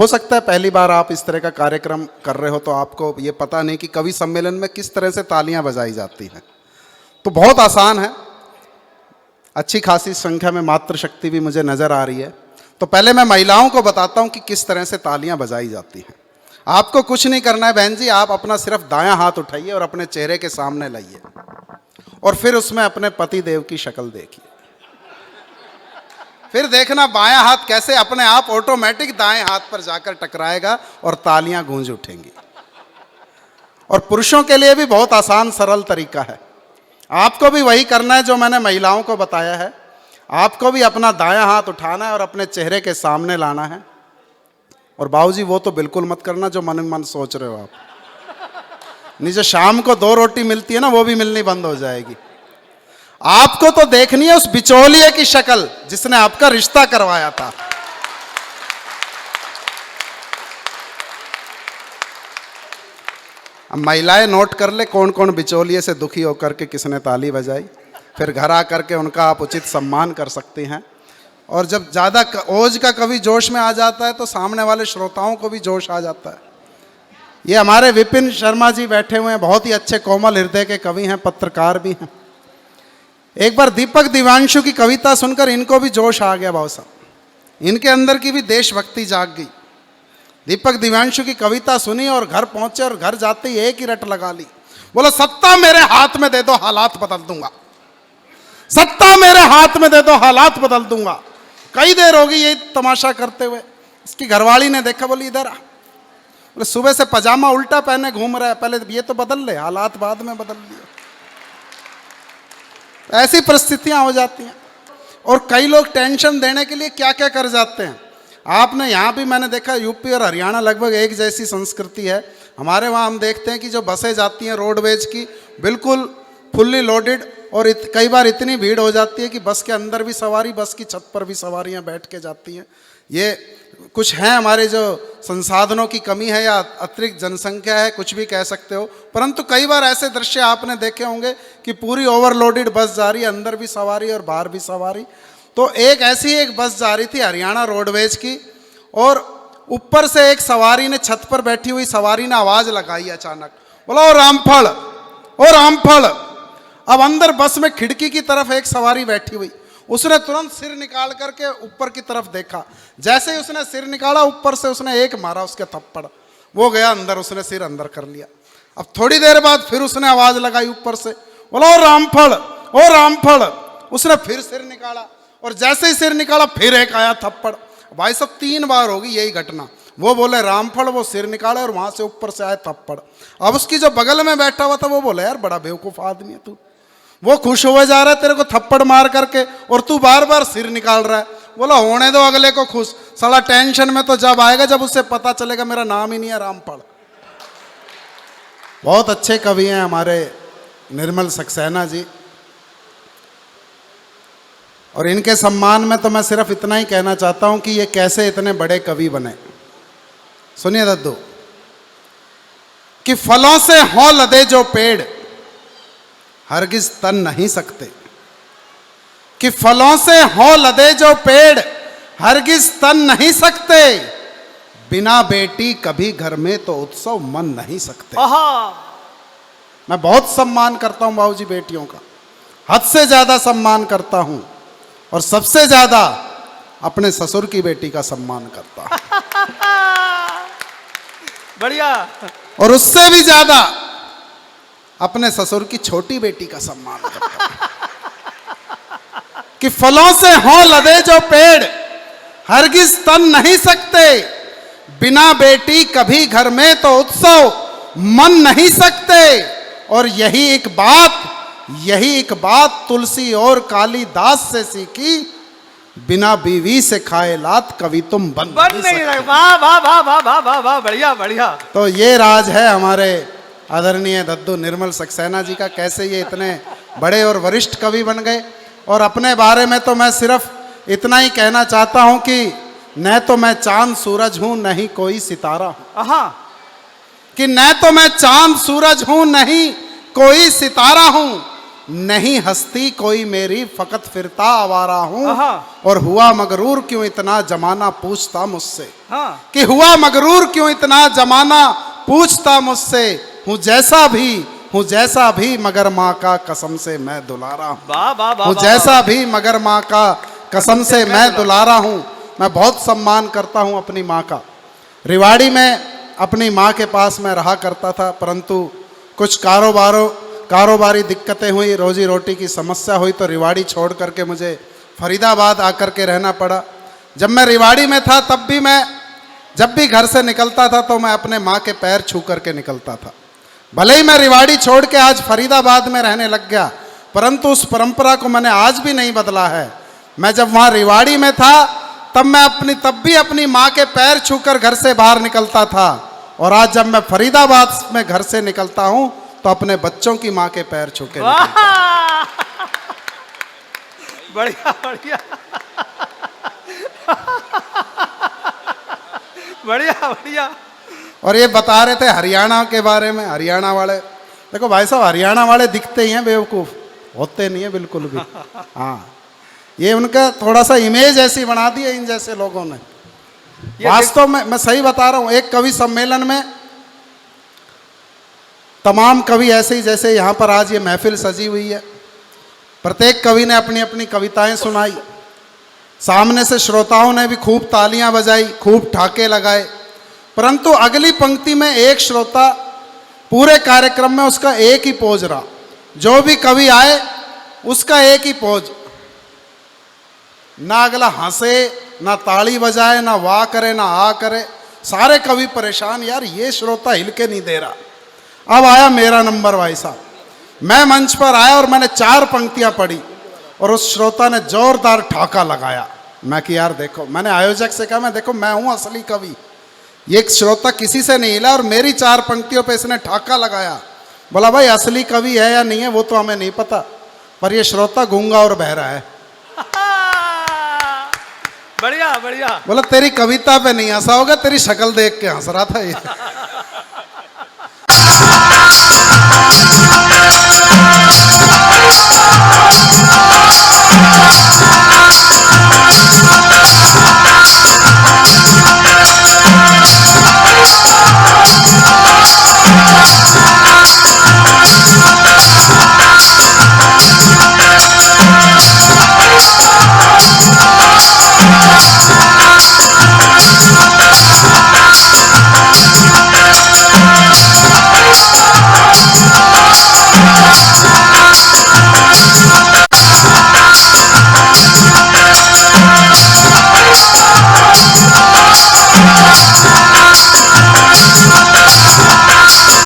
हो सकता है पहली बार आप इस तरह का कार्यक्रम कर रहे हो तो आपको ये पता नहीं कि कवि सम्मेलन में किस तरह से तालियां बजाई जाती हैं। तो बहुत आसान है, अच्छी खासी संख्या में मातृ शक्ति भी मुझे नजर आ रही है। तो पहले मैं महिलाओं को बताता हूं कि किस तरह से तालियां बजाई जाती हैं। आपको कुछ नहीं करना है बहन जी, आप अपना सिर्फ दायां हाथ उठाइए और अपने चेहरे के सामने लाइए और फिर उसमें अपने पति देव की शक्ल देखिए। फिर देखना बायां हाथ कैसे अपने आप ऑटोमेटिक दाएं हाथ पर जाकर टकराएगा और तालियां गूंज उठेंगी। और पुरुषों के लिए भी बहुत आसान सरल तरीका है, आपको भी वही करना है जो मैंने महिलाओं को बताया है। आपको भी अपना दायां हाथ उठाना है और अपने चेहरे के सामने लाना है। और बाबूजी वो तो बिल्कुल मत करना जो मन मन सोच रहे हो आप। नीचे शाम को 2 रोटी मिलती है ना, वो भी मिलनी बंद हो जाएगी। आपको तो देखनी है उस बिचौलिए की शक्ल जिसने आपका रिश्ता करवाया था। अब महिलाएं नोट कर ले कौन कौन बिचौलिए से दुखी होकर के किसने ताली बजाई, फिर घर आकर के उनका आप उचित सम्मान कर सकते हैं। और जब ज़्यादा ओज का कवि जोश में आ जाता है तो सामने वाले श्रोताओं को भी जोश आ जाता है। ये हमारे विपिन शर्मा जी बैठे हुए हैं, बहुत ही अच्छे कोमल हृदय के कवि हैं, पत्रकार भी हैं। एक बार दीपक दिव्यांशु की कविता सुनकर इनको भी जोश आ गया भाव साहब, इनके अंदर की भी देशभक्ति जाग गई। दीपक दिव्यांशु की कविता सुनी और घर पहुंचे और घर जाते ही एक ही रट लगा ली, बोला सत्ता मेरे हाथ में दे दो हालात बदल दूंगा, सत्ता मेरे हाथ में दे दो हालात बदल दूंगा। कई देर होगी ये तमाशा करते हुए। इसकी घरवाली ने देखा, बोली इधर आ। बोले सुबह से पजामा उल्टा पहने घूम रहा है, पहले ये तो बदल ले, हालात बाद में बदल लिए। ऐसी परिस्थितियां हो जाती हैं। और कई लोग टेंशन देने के लिए क्या क्या कर जाते हैं। आपने यहाँ भी मैंने देखा, यूपी और हरियाणा लगभग एक जैसी संस्कृति है। हमारे वहाँ हम देखते हैं कि जो बसें जाती हैं रोडवेज की, बिल्कुल फुल्ली लोडेड, और कई बार इतनी भीड़ हो जाती है कि बस के अंदर भी सवारी, बस की छत पर भी सवारियाँ बैठ के जाती हैं। ये कुछ हैं हमारे जो संसाधनों की कमी है या अतिरिक्त जनसंख्या है, कुछ भी कह सकते हो, परंतु कई बार ऐसे दृश्य आपने देखे होंगे कि पूरी ओवरलोडेड बस जा रही है, अंदर भी सवारी और बाहर भी सवारी। तो एक बस जा रही थी हरियाणा रोडवेज की, और ऊपर से एक सवारी ने, छत पर बैठी हुई सवारी ने आवाज लगाई अचानक, बोला ओ रामफल, ओ रामफल। अब अंदर बस में खिड़की की तरफ एक सवारी बैठी हुई, उसने तुरंत सिर निकाल करके ऊपर की तरफ देखा। जैसे ही उसने सिर निकाला, ऊपर से उसने एक मारा उसके थप्पड़, वो गया अंदर, उसने सिर अंदर कर लिया। अब थोड़ी देर बाद फिर उसने आवाज लगाई ऊपर से, बोला ओ रामफल, ओ रामफल। उसने फिर सिर निकाला और जैसे ही सिर निकाला फिर एक आया थप्पड़। भाई साहब 3 बार होगी यही घटना। वो बोले रामफल, वो सिर निकाला और वहां से ऊपर से आया थप्पड़। अब उसकी जो बगल में बैठा हुआ था वो बोला यार बड़ा बेवकूफ आदमी है तू, वो खुश हुए जा रहा है तेरे को थप्पड़ मार करके और तू बार बार सिर निकाल रहा है। बोला होने दो अगले को खुश, साला टेंशन में तो जब आएगा जब उससे पता चलेगा मेरा नाम ही नहीं है रामफल। बहुत अच्छे कवि हैं हमारे निर्मल सक्सेना जी, और इनके सम्मान में तो मैं सिर्फ इतना ही कहना चाहता हूं कि ये कैसे इतने बड़े कवि बने। सुनिए दद्दू, कि फलों से हों लदे जो पेड़ हरगिज तन नहीं सकते, कि फलों से हों लदे जो पेड़ हरगिज तन नहीं सकते, बिना बेटी कभी घर में तो उत्सव मन नहीं सकते। मैं बहुत सम्मान करता हूं बाबूजी बेटियों का, हद से ज्यादा सम्मान करता हूं, और सबसे ज्यादा अपने ससुर की बेटी का सम्मान करता हूं। बढ़िया। और उससे भी ज्यादा अपने ससुर की छोटी बेटी का सम्मान करता हूं। कि फलों से हों लदे जो पेड़ हरगिज तन नहीं सकते, बिना बेटी कभी घर में तो उत्सव मन नहीं सकते। और यही एक बात तुलसी और कालिदास से सीखी, बिना बीवी से खाए लात कभी तुम बन नहीं सकते। वाह वाह वाह वाह वाह वाह वाह, बढ़िया बढ़िया। तो ये राज है हमारे आदरणीय दद्दू निर्मल सक्सेना जी का, कैसे ये इतने बड़े और वरिष्ठ कवि बन गए। और अपने बारे में तो मैं सिर्फ इतना ही कहना चाहता हूं कि न तो मैं चांद सूरज हूं नहीं कोई सितारा हूं, कि न तो मैं चांद सूरज हूं नहीं कोई सितारा हूं, नहीं हस्ती कोई मेरी फकत फिरता आवारा हूँ आहा। और हुआ मगरूर क्यों इतना जमाना पूछता मुझसे हाँ कि हुआ मगरूर क्यों इतना जमाना पूछता मुझसे हूँ जैसा भी मगर माँ का कसम से मैं दुलारा हूँ वाह वाह वाह हूँ वाह, जैसा भी मगर माँ का कसम से मैं दुलारा हूँ। मैं बहुत सम्मान करता हूँ अपनी माँ का। रिवाड़ी में अपनी माँ के पास मैं रहा करता था, परंतु कुछ कारोबारी दिक्कतें हुई, रोजी रोटी की समस्या हुई, तो रिवाड़ी छोड़ करके मुझे फरीदाबाद आकर के रहना पड़ा। जब मैं रिवाड़ी में था तब भी मैं जब भी घर से निकलता था तो मैं अपने माँ के पैर छू करके निकलता था। भले ही मैं रिवाड़ी छोड़ के आज फरीदाबाद में रहने लग गया, परंतु उस परंपरा को मैंने आज भी नहीं बदला है। मैं जब वहाँ रिवाड़ी में था तब भी अपनी माँ के पैर छूकर घर से बाहर निकलता था, और आज जब मैं फरीदाबाद में घर से निकलता हूँ तो अपने बच्चों की माँ के पैर छू के वाह बढ़िया बढ़िया बढ़िया बढ़िया। और ये बता रहे थे हरियाणा के बारे में। हरियाणा वाले, देखो भाई साहब, हरियाणा वाले दिखते ही हैं बेवकूफ़, होते नहीं है बिल्कुल भी। हाँ, ये उनका थोड़ा सा इमेज ऐसी बना दी है इन जैसे लोगों ने। वास्तव में मैं सही बता रहा हूँ, एक कवि सम्मेलन में तमाम कवि ऐसे ही जैसे यहाँ पर आज ये महफिल सजी हुई है, प्रत्येक कवि ने अपनी अपनी कविताएं सुनाई। सामने से श्रोताओं ने भी खूब तालियां बजाई, खूब ठाके लगाए, परंतु अगली पंक्ति में एक श्रोता पूरे कार्यक्रम में उसका एक ही पोज रहा। जो भी कवि आए उसका एक ही पोज, ना अगला हंसे, ना ताली बजाए, ना वाह करे, ना आ करे। सारे कवि परेशान, यार ये श्रोता हिल के नहीं दे रहा। अब आया मेरा नंबर भाई साहब। मैं मंच पर आया और मैंने 4 पंक्तियां पढ़ी और उस श्रोता ने जोरदार ठाका लगाया। मैं कि यार देखो, मैंने आयोजक से कहा, मैं देखो मैं हूं असली कवि, ये श्रोता किसी से नहीं हिला और मेरी 4 पंक्तियों पे इसने ठाका लगाया। बोला भाई असली कवि है या नहीं है वो तो हमें नहीं पता, पर ये श्रोता गूंगा और बहरा है। बढ़िया बढ़िया। बोला तेरी कविता पे नहीं हंसा होगा, तेरी शक्ल देख के हंस रहा था ये।